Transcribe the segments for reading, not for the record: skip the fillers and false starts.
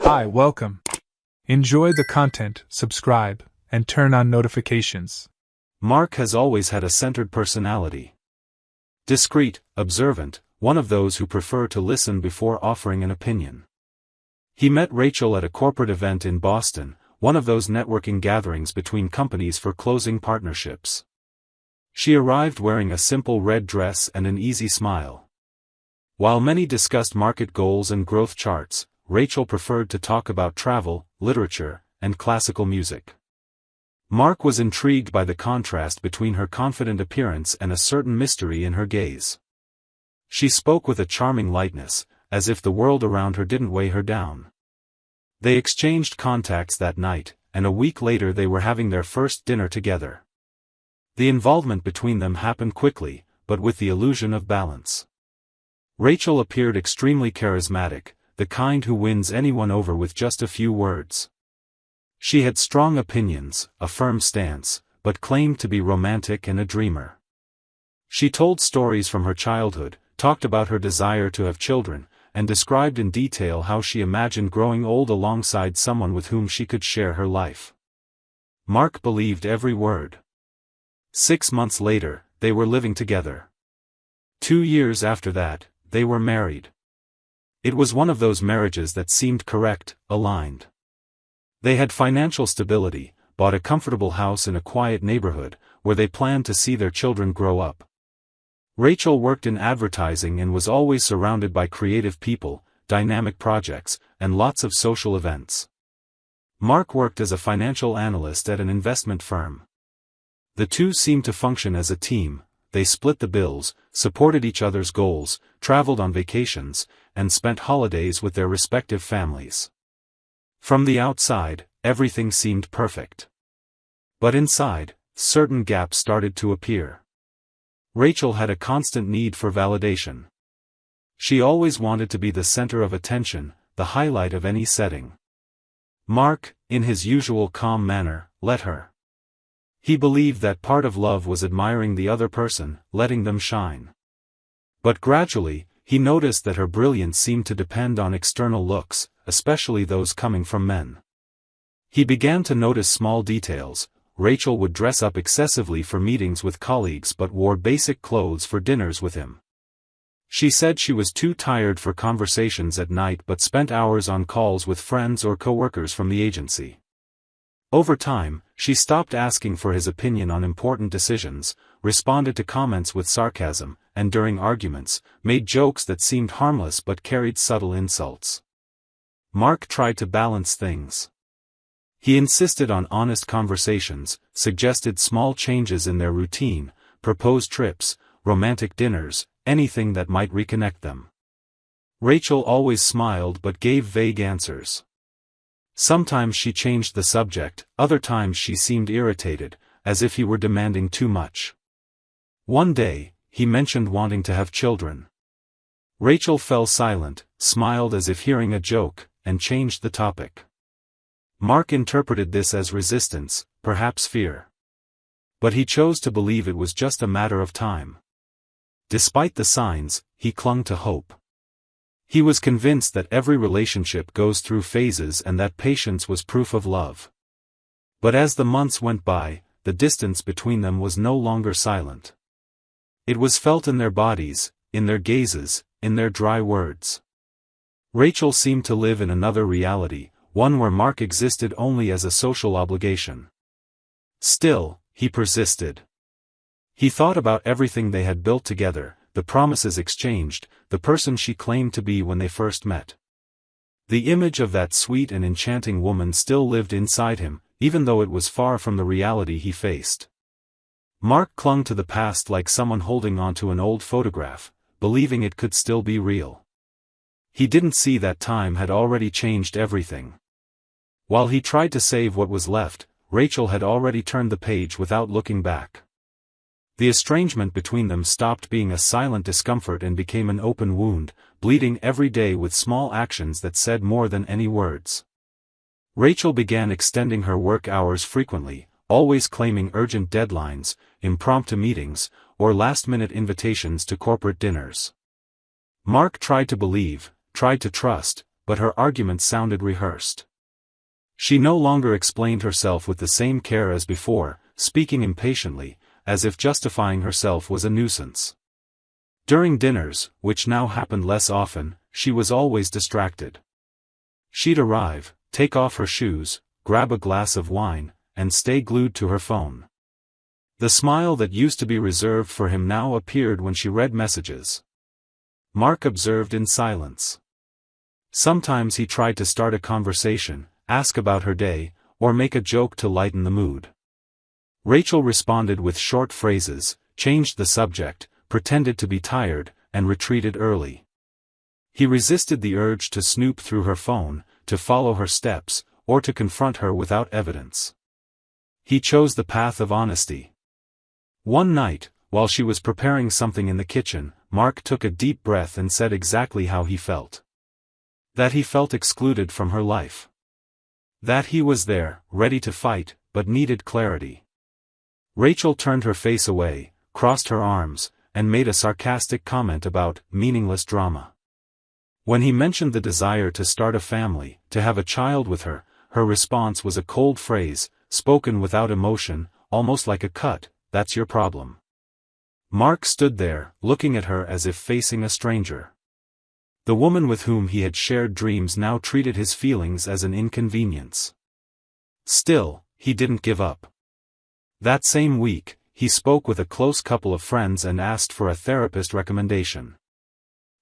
Hi, welcome. Enjoy the content, subscribe, and turn on notifications. Mark has always had a centered personality. Discreet, observant, one of those who prefer to listen before offering an opinion. He met Rachel at a corporate event in Boston, one of those networking gatherings between companies for closing partnerships. She arrived wearing a simple red dress and an easy smile. While many discussed market goals and growth charts, Rachel preferred to talk about travel, literature, and classical music. Mark was intrigued by the contrast between her confident appearance and a certain mystery in her gaze. She spoke with a charming lightness, as if the world around her didn't weigh her down. They exchanged contacts that night, and a week later they were having their first dinner together. The involvement between them happened quickly, but with the illusion of balance. Rachel appeared extremely charismatic, the kind who wins anyone over with just a few words. She had strong opinions, a firm stance, but claimed to be romantic and a dreamer. She told stories from her childhood, talked about her desire to have children, and described in detail how she imagined growing old alongside someone with whom she could share her life. Mark believed every word. 6 months later, they were living together. 2 years after that, they were married. It was one of those marriages that seemed correct, aligned. They had financial stability, bought a comfortable house in a quiet neighborhood, where they planned to see their children grow up. Rachel worked in advertising and was always surrounded by creative people, dynamic projects, and lots of social events. Mark worked as a financial analyst at an investment firm. The two seemed to function as a team. They split the bills, supported each other's goals, traveled on vacations, and spent holidays with their respective families. From the outside, everything seemed perfect. But inside, certain gaps started to appear. Rachel had a constant need for validation. She always wanted to be the center of attention, the highlight of any setting. Mark, in his usual calm manner, let her. He believed that part of love was admiring the other person, letting them shine. But gradually, he noticed that her brilliance seemed to depend on external looks, especially those coming from men. He began to notice small details. Rachel would dress up excessively for meetings with colleagues but wore basic clothes for dinners with him. She said she was too tired for conversations at night but spent hours on calls with friends or coworkers from the agency. Over time, she stopped asking for his opinion on important decisions, responded to comments with sarcasm, and during arguments, made jokes that seemed harmless but carried subtle insults. Mark tried to balance things. He insisted on honest conversations, suggested small changes in their routine, proposed trips, romantic dinners, anything that might reconnect them. Rachel always smiled but gave vague answers. Sometimes she changed the subject, other times she seemed irritated, as if he were demanding too much. One day, he mentioned wanting to have children. Rachel fell silent, smiled as if hearing a joke, and changed the topic. Mark interpreted this as resistance, perhaps fear. But he chose to believe it was just a matter of time. Despite the signs, he clung to hope. He was convinced that every relationship goes through phases and that patience was proof of love. But as the months went by, the distance between them was no longer silent. It was felt in their bodies, in their gazes, in their dry words. Rachel seemed to live in another reality, one where Mark existed only as a social obligation. Still, he persisted. He thought about everything they had built together, the promises exchanged, the person she claimed to be when they first met. The image of that sweet and enchanting woman still lived inside him, even though it was far from the reality he faced. Mark clung to the past like someone holding onto an old photograph, believing it could still be real. He didn't see that time had already changed everything. While he tried to save what was left, Rachel had already turned the page without looking back. The estrangement between them stopped being a silent discomfort and became an open wound, bleeding every day with small actions that said more than any words. Rachel began extending her work hours frequently, always claiming urgent deadlines, impromptu meetings, or last-minute invitations to corporate dinners. Mark tried to believe, tried to trust, but her arguments sounded rehearsed. She no longer explained herself with the same care as before, speaking impatiently, as if justifying herself was a nuisance. During dinners, which now happened less often, she was always distracted. She'd arrive, take off her shoes, grab a glass of wine, and stay glued to her phone. The smile that used to be reserved for him now appeared when she read messages. Mark observed in silence. Sometimes he tried to start a conversation, ask about her day, or make a joke to lighten the mood. Rachel responded with short phrases, changed the subject, pretended to be tired, and retreated early. He resisted the urge to snoop through her phone, to follow her steps, or to confront her without evidence. He chose the path of honesty. One night, while she was preparing something in the kitchen, Mark took a deep breath and said exactly how he felt. That he felt excluded from her life. That he was there, ready to fight, but needed clarity. Rachel turned her face away, crossed her arms, and made a sarcastic comment about meaningless drama. When he mentioned the desire to start a family, to have a child with her, her response was a cold phrase, spoken without emotion, almost like a cut, "That's your problem." Mark stood there, looking at her as if facing a stranger. The woman with whom he had shared dreams now treated his feelings as an inconvenience. Still, he didn't give up. That same week, he spoke with a close couple of friends and asked for a therapist recommendation.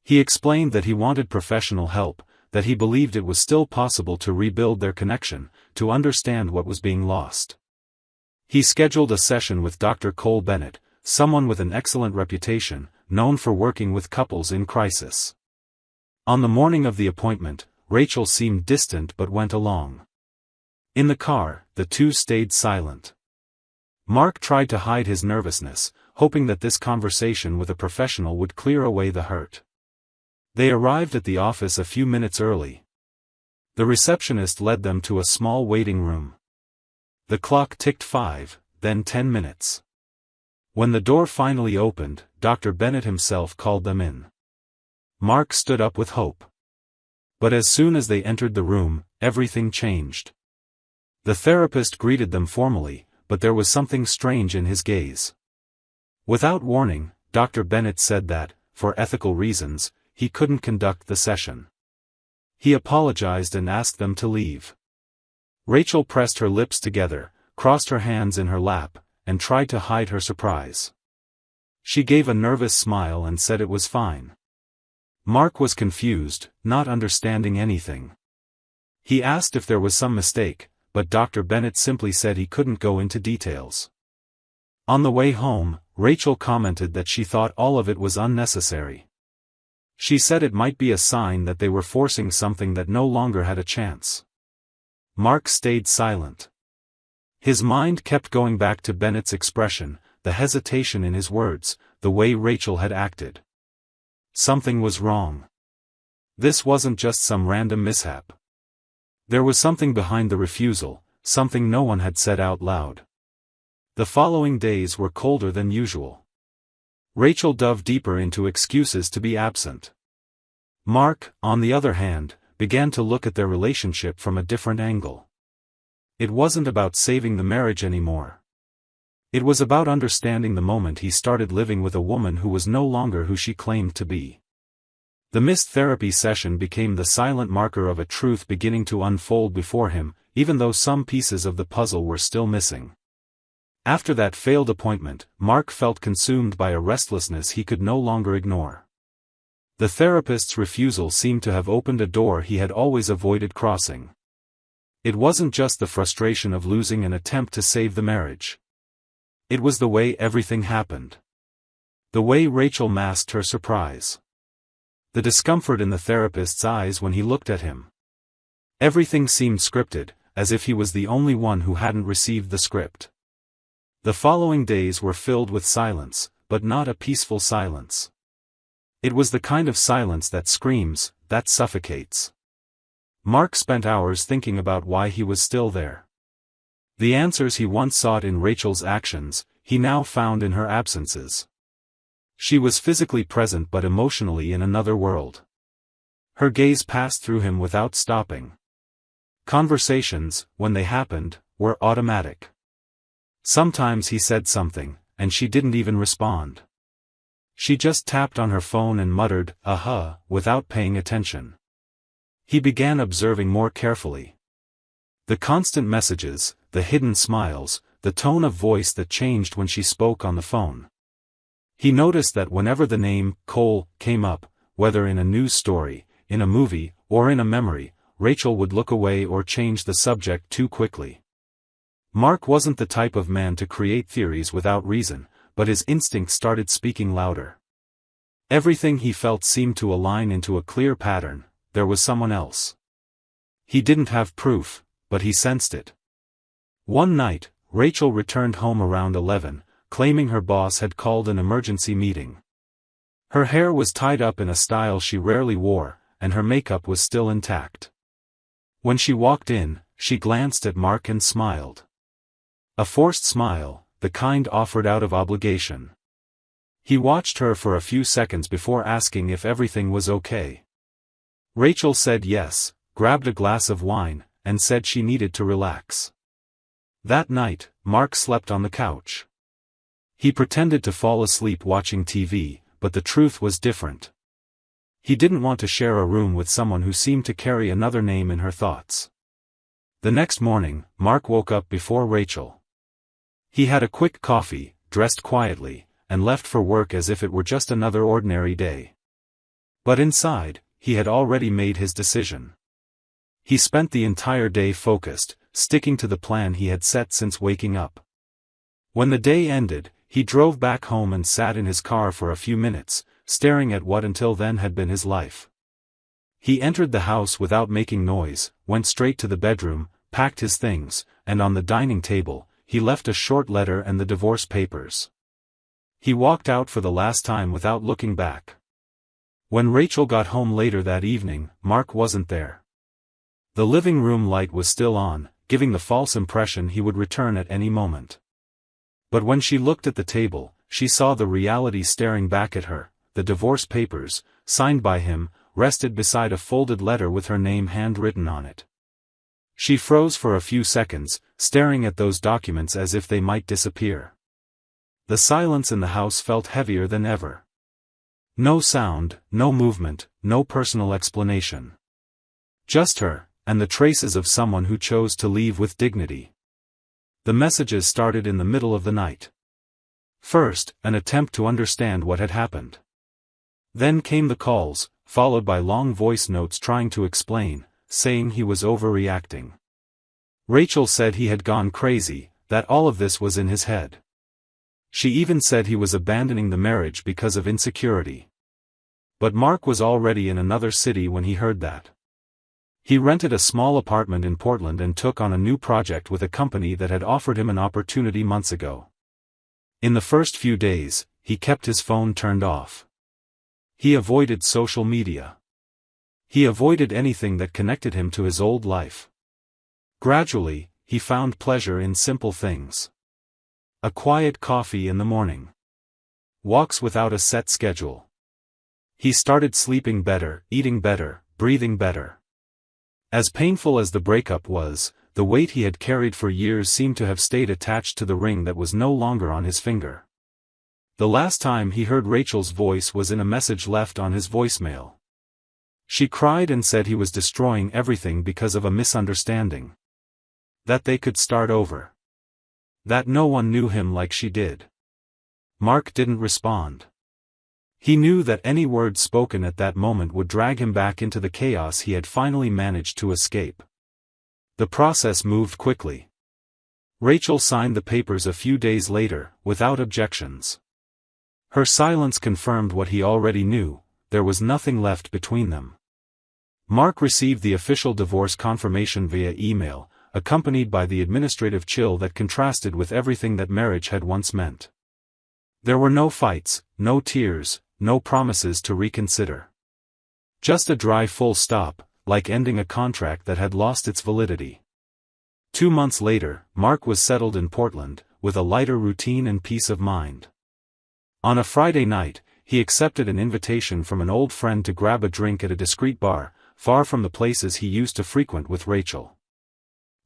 He explained that he wanted professional help, that he believed it was still possible to rebuild their connection, to understand what was being lost. He scheduled a session with Dr. Cole Bennett, someone with an excellent reputation, known for working with couples in crisis. On the morning of the appointment, Rachel seemed distant but went along. In the car, the two stayed silent. Mark tried to hide his nervousness, hoping that this conversation with a professional would clear away the hurt. They arrived at the office a few minutes early. The receptionist led them to a small waiting room. The clock ticked 5, then 10 minutes. When the door finally opened, Dr. Bennett himself called them in. Mark stood up with hope. But as soon as they entered the room, everything changed. The therapist greeted them formally, but there was something strange in his gaze. Without warning, Dr. Bennett said that, for ethical reasons, he couldn't conduct the session. He apologized and asked them to leave. Rachel pressed her lips together, crossed her hands in her lap, and tried to hide her surprise. She gave a nervous smile and said it was fine. Mark was confused, not understanding anything. He asked if there was some mistake, but Dr. Bennett simply said he couldn't go into details. On the way home, Rachel commented that she thought all of it was unnecessary. She said it might be a sign that they were forcing something that no longer had a chance. Mark stayed silent. His mind kept going back to Bennett's expression, the hesitation in his words, the way Rachel had acted. Something was wrong. This wasn't just some random mishap. There was something behind the refusal, something no one had said out loud. The following days were colder than usual. Rachel dove deeper into excuses to be absent. Mark, on the other hand, began to look at their relationship from a different angle. It wasn't about saving the marriage anymore. It was about understanding the moment he started living with a woman who was no longer who she claimed to be. The missed therapy session became the silent marker of a truth beginning to unfold before him, even though some pieces of the puzzle were still missing. After that failed appointment, Mark felt consumed by a restlessness he could no longer ignore. The therapist's refusal seemed to have opened a door he had always avoided crossing. It wasn't just the frustration of losing an attempt to save the marriage. It was the way everything happened. The way Rachel masked her surprise. The discomfort in the therapist's eyes when he looked at him. Everything seemed scripted, as if he was the only one who hadn't received the script. The following days were filled with silence, but not a peaceful silence. It was the kind of silence that screams, that suffocates. Mark spent hours thinking about why he was still there. The answers he once sought in Rachel's actions, he now found in her absences. She was physically present but emotionally in another world. Her gaze passed through him without stopping. Conversations, when they happened, were automatic. Sometimes he said something, and she didn't even respond. She just tapped on her phone and muttered, "Uh-huh," without paying attention. He began observing more carefully. The constant messages, the hidden smiles, the tone of voice that changed when she spoke on the phone. He noticed that whenever the name, Cole, came up, whether in a news story, in a movie, or in a memory, Rachel would look away or change the subject too quickly. Mark wasn't the type of man to create theories without reason, but his instinct started speaking louder. Everything he felt seemed to align into a clear pattern. There was someone else. He didn't have proof, but he sensed it. One night, Rachel returned home around 11, claiming her boss had called an emergency meeting. Her hair was tied up in a style she rarely wore, and her makeup was still intact. When she walked in, she glanced at Mark and smiled. A forced smile, the kind offered out of obligation. He watched her for a few seconds before asking if everything was okay. Rachel said yes, grabbed a glass of wine, and said she needed to relax. That night, Mark slept on the couch. He pretended to fall asleep watching TV, but the truth was different. He didn't want to share a room with someone who seemed to carry another name in her thoughts. The next morning, Mark woke up before Rachel. He had a quick coffee, dressed quietly, and left for work as if it were just another ordinary day. But inside, he had already made his decision. He spent the entire day focused, sticking to the plan he had set since waking up. When the day ended, he drove back home and sat in his car for a few minutes, staring at what until then had been his life. He entered the house without making noise, went straight to the bedroom, packed his things, and on the dining table, he left a short letter and the divorce papers. He walked out for the last time without looking back. When Rachel got home later that evening, Mark wasn't there. The living room light was still on, giving the false impression he would return at any moment. But when she looked at the table, she saw the reality staring back at her. The divorce papers, signed by him, rested beside a folded letter with her name handwritten on it. She froze for a few seconds, staring at those documents as if they might disappear. The silence in the house felt heavier than ever. No sound, no movement, no personal explanation. Just her, and the traces of someone who chose to leave with dignity. The messages started in the middle of the night. First, an attempt to understand what had happened. Then came the calls, followed by long voice notes trying to explain, saying he was overreacting. Rachel said he had gone crazy, that all of this was in his head. She even said he was abandoning the marriage because of insecurity. But Mark was already in another city when he heard that. He rented a small apartment in Portland and took on a new project with a company that had offered him an opportunity months ago. In the first few days, he kept his phone turned off. He avoided social media. He avoided anything that connected him to his old life. Gradually, he found pleasure in simple things. A quiet coffee in the morning. Walks without a set schedule. He started sleeping better, eating better, breathing better. As painful as the breakup was, the weight he had carried for years seemed to have stayed attached to the ring that was no longer on his finger. The last time he heard Rachel's voice was in a message left on his voicemail. She cried and said he was destroying everything because of a misunderstanding. That they could start over. That no one knew him like she did. Mark didn't respond. He knew that any word spoken at that moment would drag him back into the chaos he had finally managed to escape. The process moved quickly. Rachel signed the papers a few days later, without objections. Her silence confirmed what he already knew, there was nothing left between them. Mark received the official divorce confirmation via email, accompanied by the administrative chill that contrasted with everything that marriage had once meant. There were no fights, no tears, no promises to reconsider. Just a dry full stop, like ending a contract that had lost its validity. 2 months later, Mark was settled in Portland, with a lighter routine and peace of mind. On a Friday night, he accepted an invitation from an old friend to grab a drink at a discreet bar, far from the places he used to frequent with Rachel.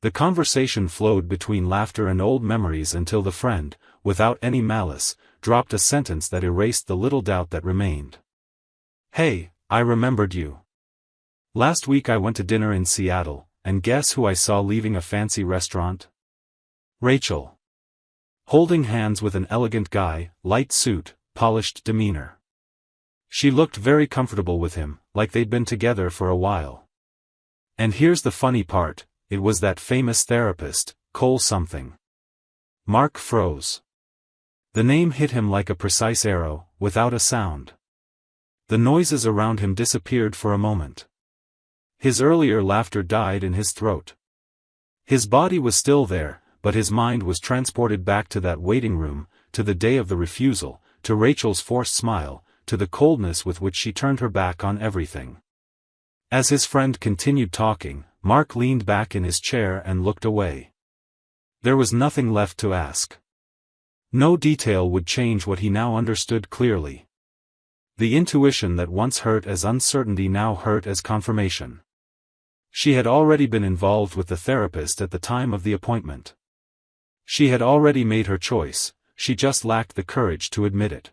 The conversation flowed between laughter and old memories until the friend, without any malice, dropped a sentence that erased the little doubt that remained. "Hey, I remembered you. Last week I went to dinner in Seattle, and guess who I saw leaving a fancy restaurant? Rachel. Holding hands with an elegant guy, light suit, polished demeanor. She looked very comfortable with him, like they'd been together for a while. And here's the funny part, it was that famous therapist, Cole something." Mark froze. The name hit him like a precise arrow, without a sound. The noises around him disappeared for a moment. His earlier laughter died in his throat. His body was still there, but his mind was transported back to that waiting room, to the day of the refusal, to Rachel's forced smile, to the coldness with which she turned her back on everything. As his friend continued talking, Mark leaned back in his chair and looked away. There was nothing left to ask. No detail would change what he now understood clearly. The intuition that once hurt as uncertainty now hurt as confirmation. She had already been involved with the therapist at the time of the appointment. She had already made her choice, she just lacked the courage to admit it.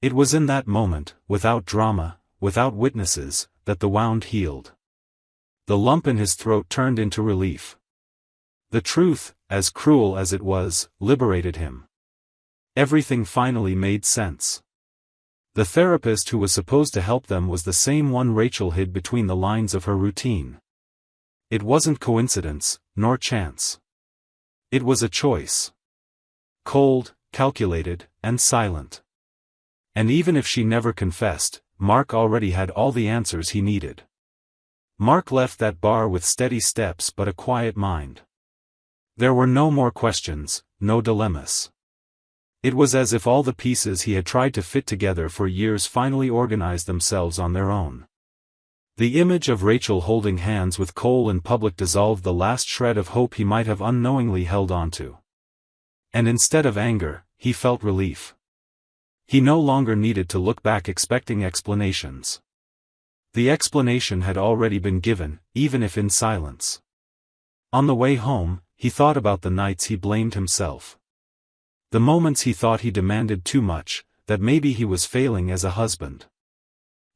It was in that moment, without drama, without witnesses, that the wound healed. The lump in his throat turned into relief. The truth, as cruel as it was, liberated him. Everything finally made sense. The therapist who was supposed to help them was the same one Rachel hid between the lines of her routine. It wasn't coincidence, nor chance. It was a choice. Cold, calculated, and silent. And even if she never confessed, Mark already had all the answers he needed. Mark left that bar with steady steps but a quiet mind. There were no more questions, no dilemmas. It was as if all the pieces he had tried to fit together for years finally organized themselves on their own. The image of Rachel holding hands with Cole in public dissolved the last shred of hope he might have unknowingly held onto. And instead of anger, he felt relief. He no longer needed to look back expecting explanations. The explanation had already been given, even if in silence. On the way home, he thought about the nights he blamed himself. The moments he thought he demanded too much, that maybe he was failing as a husband.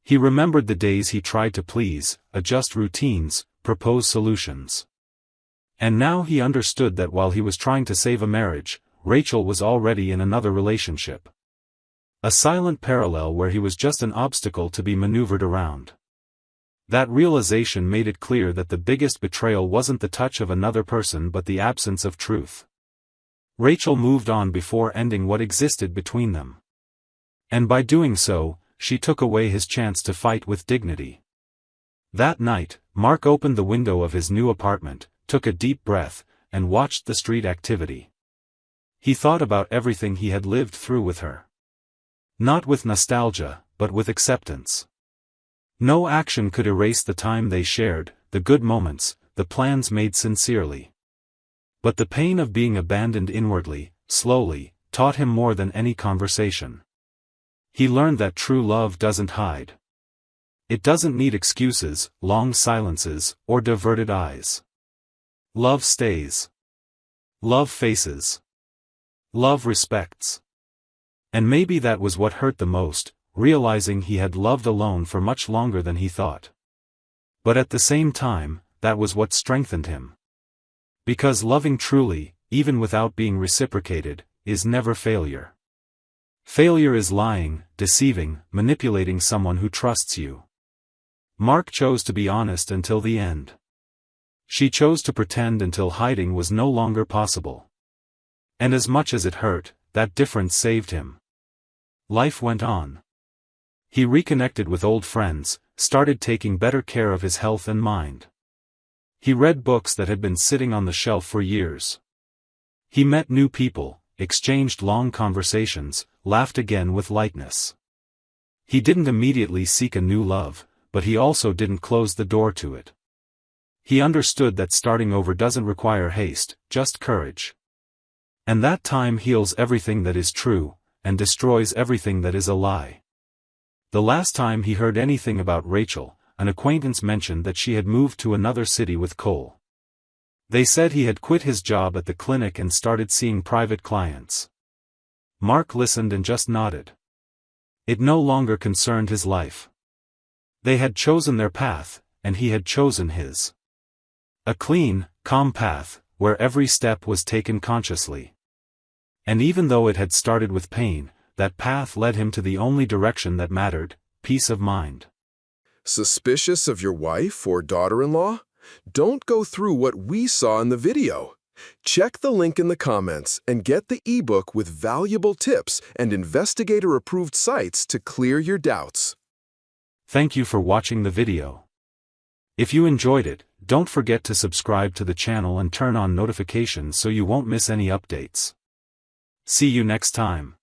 He remembered the days he tried to please, adjust routines, propose solutions. And now he understood that while he was trying to save a marriage, Rachel was already in another relationship. A silent parallel where he was just an obstacle to be maneuvered around. That realization made it clear that the biggest betrayal wasn't the touch of another person but the absence of truth. Rachel moved on before ending what existed between them. And by doing so, she took away his chance to fight with dignity. That night, Mark opened the window of his new apartment, took a deep breath, and watched the street activity. He thought about everything he had lived through with her. Not with nostalgia, but with acceptance. No action could erase the time they shared, the good moments, the plans made sincerely. But the pain of being abandoned inwardly, slowly, taught him more than any conversation. He learned that true love doesn't hide. It doesn't need excuses, long silences, or diverted eyes. Love stays. Love faces. Love respects. And maybe that was what hurt the most, realizing he had loved alone for much longer than he thought. But at the same time, that was what strengthened him. Because loving truly, even without being reciprocated, is never failure. Failure is lying, deceiving, manipulating someone who trusts you. Mark chose to be honest until the end. She chose to pretend until hiding was no longer possible. And as much as it hurt, that difference saved him. Life went on. He reconnected with old friends, started taking better care of his health and mind. He read books that had been sitting on the shelf for years. He met new people, exchanged long conversations, laughed again with lightness. He didn't immediately seek a new love, but he also didn't close the door to it. He understood that starting over doesn't require haste, just courage. And that time heals everything that is true, and destroys everything that is a lie. The last time he heard anything about Rachel, an acquaintance mentioned that she had moved to another city with Cole. They said he had quit his job at the clinic and started seeing private clients. Mark listened and just nodded. It no longer concerned his life. They had chosen their path, and he had chosen his. A clean, calm path, where every step was taken consciously. And even though it had started with pain, that path led him to the only direction that mattered, peace of mind. Suspicious of your wife or daughter-in-law? Don't go through what we saw in the video. Check the link in the comments and get the ebook with valuable tips and investigator-approved sites to clear your doubts. Thank you for watching the video. If you enjoyed it, don't forget to subscribe to the channel and turn on notifications so you won't miss any updates. See you next time.